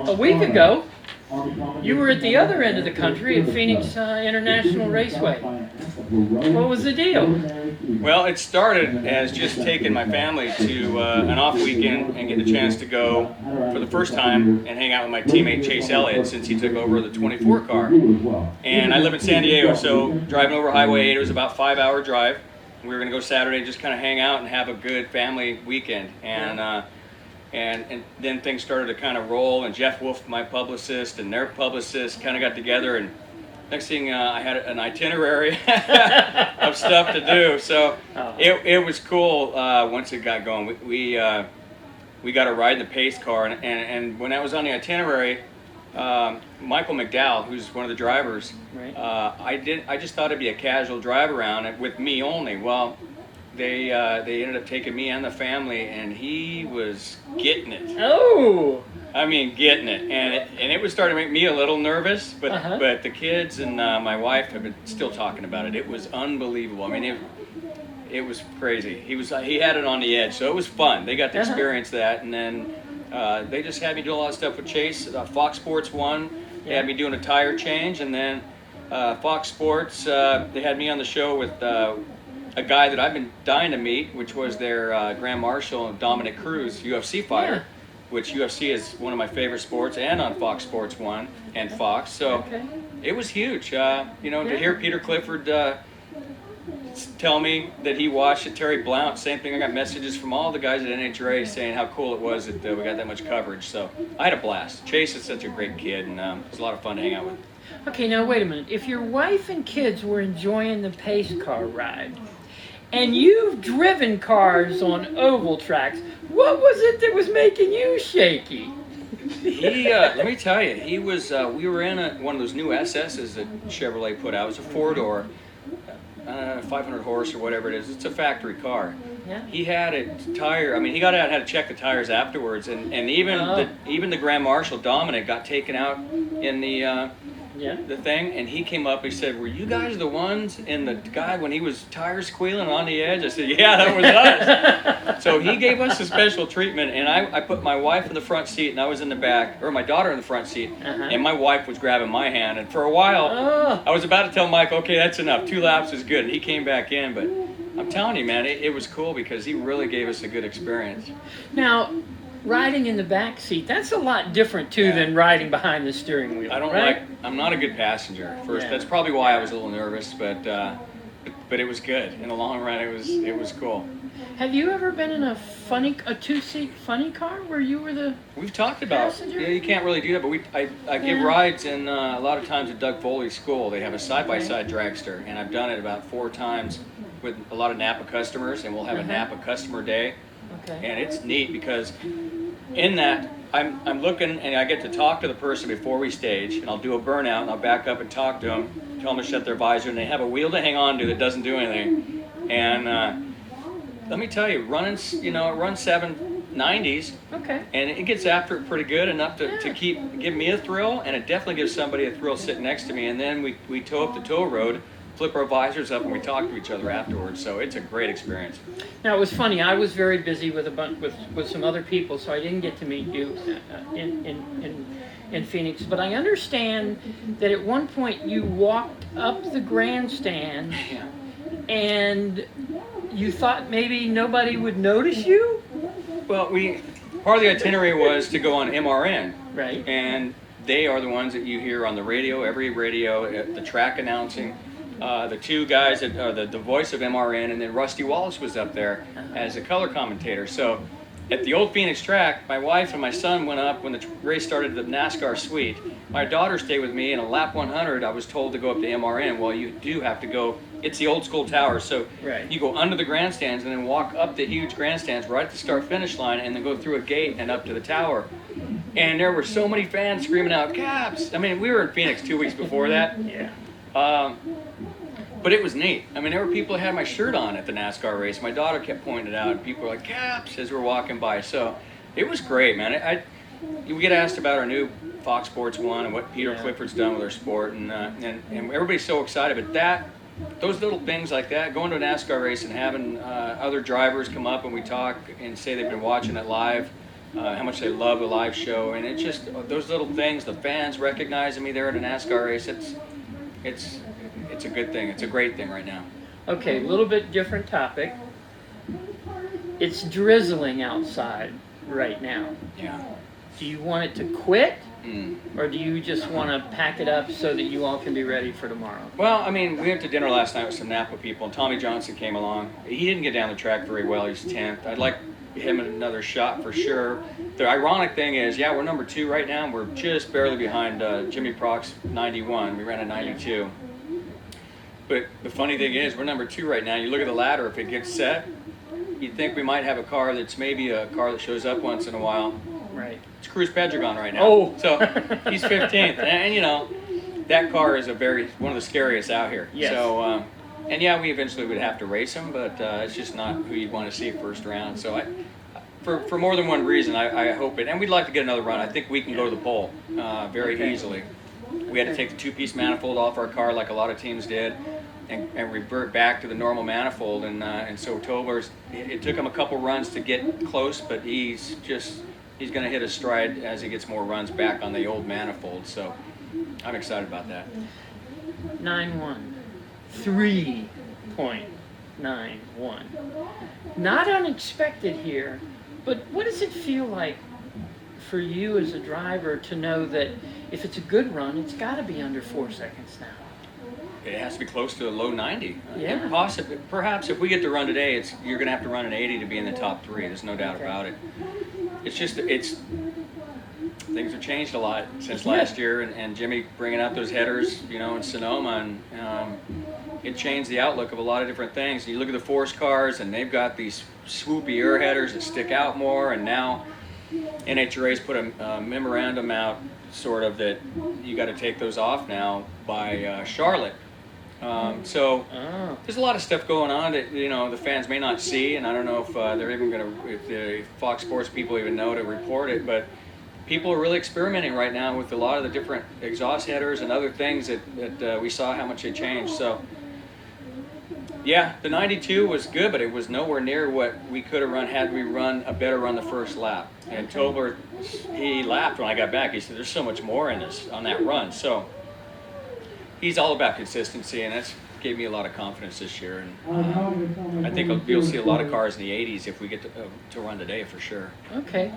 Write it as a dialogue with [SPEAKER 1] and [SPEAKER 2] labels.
[SPEAKER 1] a week ago, you were at the other end of the country at Phoenix International Raceway. What was the deal?
[SPEAKER 2] Well, it started as just taking my family to an off weekend and getting a chance to go for the first time and hang out with my teammate Chase Elliott since he took over the 24 car. And I live in San Diego, so driving over Highway 8, it was about a 5-hour drive. We were going to go Saturday and just kind of hang out and have a good family weekend. And then things started to kind of roll, and Jeff Wolf, my publicist, and their publicist kind of got together, and next thing I had an itinerary of stuff to do. So it was cool once it got going. We got a ride in the pace car, and when I was on the itinerary, Michael McDowell, who's one of the drivers,
[SPEAKER 1] Right.
[SPEAKER 2] I just thought it'd be a casual drive around with me only. Well, they ended up taking me and the family, and he was getting it.
[SPEAKER 1] Oh!
[SPEAKER 2] I mean, getting it, and it was starting to make me a little nervous, but but the kids and my wife have been still talking about it. It was unbelievable. I mean, it was crazy. He had it on the edge, so it was fun. They got to experience that, and then they just had me do a lot of stuff with Chase. Fox Sports 1, they had me doing a tire change, and then Fox Sports, they had me on the show with a guy that I've been dying to meet, which was their Grand Marshal, Dominic Cruz, UFC fighter, which UFC is one of my favorite sports, and on Fox Sports 1 and Fox. So it was huge. To hear Peter Clifford tell me that he watched it, Terry Blount, same thing. I got messages from all the guys at NHRA saying how cool it was that we got that much coverage. So I had a blast. Chase is such a great kid, and it was a lot of fun to hang out with.
[SPEAKER 1] Okay, now wait a minute. If your wife and kids were enjoying the pace car ride, and you've driven cars on oval tracks, what was it that was making you shaky?
[SPEAKER 2] Let me tell you, he was. We were in one of those new SSs that Chevrolet put out. It was a 4-door, 500 horse or whatever it is. It's a factory car.
[SPEAKER 1] Yeah.
[SPEAKER 2] He had a tire. I mean, he got out and had to check the tires afterwards, and even the Grand Marshal Dominic got taken out in the thing, and he came up and he said, "Were you guys the ones in the guy when he was tires squealing on the edge?" I said, "Yeah, that was us." So he gave us a special treatment, and I put my wife in the front seat, and I was in the back, or my daughter in the front seat, and my wife was grabbing my hand, and for a while, I was about to tell Mike, "Okay, that's enough. 2 laps is good," and he came back in, but I'm telling you, man, it was cool because he really gave us a good experience.
[SPEAKER 1] Now, riding in the back seat, that's a lot different too than riding behind the steering wheel.
[SPEAKER 2] I'm not a good passenger first. That's probably why I was a little nervous, but it was good. In the long run, it was cool.
[SPEAKER 1] Have you ever been in a 2-seat funny car where you were the
[SPEAKER 2] We've talked about
[SPEAKER 1] passenger?
[SPEAKER 2] Yeah, you can't really do that, but I give rides in a lot of times at Doug Foley's school. They have a side-by-side dragster, and I've done it about 4 times with a lot of NAPA customers, and we'll have a NAPA customer day. And it's neat because in that I'm looking and I get to talk to the person before we stage, and I'll do a burnout and I'll back up and talk to them, tell them to shut their visor, and they have a wheel to hang on to that doesn't do anything. And let me tell you, it runs 790s, and it gets after it pretty good, enough to give me a thrill, and it definitely gives somebody a thrill sitting next to me. And then we tow up the tow road, flip our visors up, and we talk to each other afterwards. So it's a great experience.
[SPEAKER 1] Now, it was funny. I was very busy with with some other people, so I didn't get to meet you in Phoenix. But I understand that at one point you walked up the grandstand, and you thought maybe nobody would notice you.
[SPEAKER 2] Well, part of the itinerary was to go on MRN,
[SPEAKER 1] right?
[SPEAKER 2] And they are the ones that you hear on the radio, every radio, at the track announcing. The 2 guys that are the voice of MRN, and then Rusty Wallace was up there as a color commentator. So at the old Phoenix track, my wife and my son went up when the race started at the NASCAR suite. My daughter stayed with me, and a lap 100 I was told to go up to MRN. Well, you do have to go. It's the old school tower, so you go under the grandstands and then walk up the huge grandstands right at the start-finish line, and then go through a gate and up to the tower. And there were so many fans screaming out, "Caps!" I mean, we were in Phoenix 2 weeks before that. But it was neat. I mean, there were people that had my shirt on at the NASCAR race. My daughter kept pointing it out, and people were like, "Caps," as we're walking by. So it was great, man. We get asked about our new Fox Sports 1 and what Peter Clifford's done with our sport, and everybody's so excited. But those little things like that, going to a NASCAR race and having other drivers come up and we talk and say they've been watching it live, how much they love the live show, and it's just those little things. The fans recognizing me there at a NASCAR race. It's a good thing. It's a great thing right now.
[SPEAKER 1] Okay, a little bit different topic. It's drizzling outside right now.
[SPEAKER 2] Yeah.
[SPEAKER 1] Do you want it to quit?
[SPEAKER 2] Mm.
[SPEAKER 1] Or do you just want to pack it up so that you all can be ready for tomorrow?
[SPEAKER 2] Well, I mean, we went to dinner last night with some NAPA people, and Tommy Johnson came along. He didn't get down the track very well. He's 10th. I'd like him another shot for sure. The ironic thing is, yeah, we're number 2 right now. We're just barely behind Jimmy Proc's 91. We ran a 92. But the funny thing is, we're number 2 right now. You look at the ladder, if it gets set, you'd think we might have a car that's maybe a car that shows up once in a while.
[SPEAKER 1] Right.
[SPEAKER 2] It's Cruz Pedregon right now.
[SPEAKER 1] Oh.
[SPEAKER 2] So he's 15th. And you know, that car is one of the scariest out here.
[SPEAKER 1] Yes.
[SPEAKER 2] So, and yeah, we eventually would have to race him, but it's just not who you'd want to see first round. So for more than one reason, I hope it. And we'd like to get another run. I think we can go to the pole very easily. We had to take the 2-piece manifold off our car like a lot of teams did, and revert back to the normal manifold. And so Tobler's, it took him a couple runs to get close, but he's going to hit a stride as he gets more runs back on the old manifold. So I'm excited about that.
[SPEAKER 1] 9-1. 3.91. Not unexpected here, but what does it feel like for you as a driver to know that if it's a good run, it's got to be under 4 seconds now?
[SPEAKER 2] It has to be close to a low 90.
[SPEAKER 1] Yeah.
[SPEAKER 2] Perhaps if we get to run today, you're going to have to run an 80 to be in the top 3. There's no doubt about it. It's just things have changed a lot since last year, and Jimmy bringing out those headers, you know, in Sonoma, and it changed the outlook of a lot of different things. You look at the Force cars, and they've got these swoopy air headers that stick out more, and now NHRA's put a memorandum out, sort of, that you got to take those off now by Charlotte. So there's a lot of stuff going on that, you know, the fans may not see, and I don't know if they're even going to, if the Fox Sports people even know to report it, but people are really experimenting right now with a lot of the different exhaust headers and other things that we saw how much they changed. So yeah, the 92 was good, but it was nowhere near what we could have run had we run a better run the first lap. And Tobler, he laughed when I got back. He said, "There's so much more in this on that run." So he's all about consistency, and that's gave me a lot of confidence this year. And I think you'll see a lot of cars in the 80s if we get to run today for sure.
[SPEAKER 1] Okay.